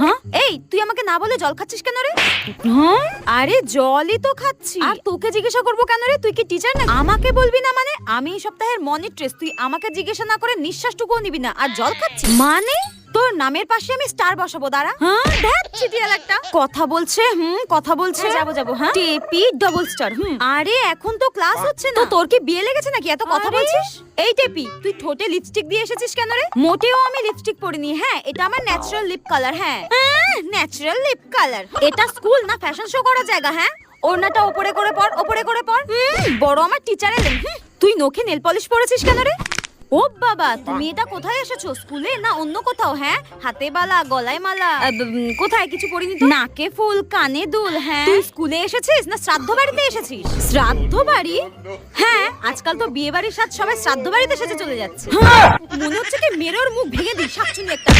হ্যাঁ এই তুই আমাকে না বলে জল খাচ্ছিস কেন রে? হ্যাঁ আরে জলই তো খাচ্ছি। আর তোকে জিজ্ঞাসা করবো কেন রে? তুই কি টিচার না? আমাকে বলবি না মানে? আমি এই সপ্তাহের মনিট্রেস, তুই আমাকে জিজ্ঞাসা না করে নিঃশ্বাসটুকুও নিবি না আর জল খাচ্ছিস মানে? তোর নামের পাশে আমি স্টার বসাবো, দাঁড়া। হ্যাঁ ধ্যাত চিটিয়াল একটা কথা বলছে। কথা বলছে যাবো হ্যাঁ টেপি ডবল স্টার। আরে এখন তো ক্লাস হচ্ছে না, তো তোর কি বিয়ে লেগেছে নাকি এত কথা বলছিস? এই টেপি তুই ঠোঁটে লিপস্টিক দিয়ে এসেছিস কেন রে? মোটেও আমি লিপস্টিক পরিনি। হ্যাঁ এটা আমার ন্যাচারাল লিপ কালার। হ্যাঁ ন্যাচারাল লিপ কালার। এটা স্কুল না ফ্যাশন শো করার জায়গা? হ্যাঁ ওড়নাটা ওপরে করে পর, ওপরে করে পর। বড় আমার টিচার এলেন। তুই নখে নেল পলিশ পরেছিস কেন রে? ও বাবা তুমি এটা কোথায় এসেছো? স্কুলে না অন্য কোথাও? হ্যাঁ হাতে বালা গলায় মালা কোথায়? কিছু পরিনি তো। নাকে ফুল কানে দুল। হ্যাঁ তুই স্কুলে এসেছিস না শ্রাদ্ধ বাড়িতে এসেছিস? শ্রাদ্ধ বাড়ি? হ্যাঁ আজকাল তো বিয়ে বাড়ির সাথে সবাই শ্রাদ্ধ বাড়িতে এসে চলে যাচ্ছে। মনে হচ্ছে কি মেরোর মুখ ভেঙে দিই শাকচুনি একটা।